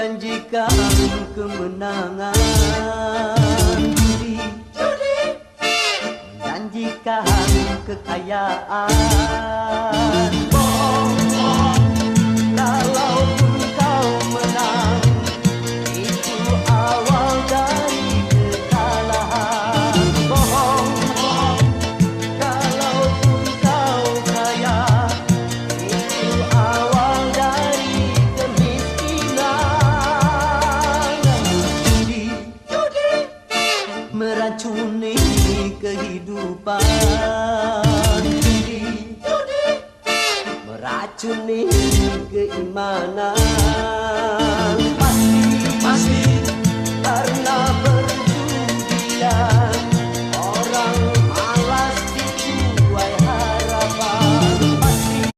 menjanjikan kemenangan, judi menjanjikan kekayaan. Bohong, kalaupun kau menang, itu awal dari kekalahan. Bohong, kalaupun kau kaya, itu awal dari kemiskinan. Judi meracuni kehidupan, judi meracuni keimanan.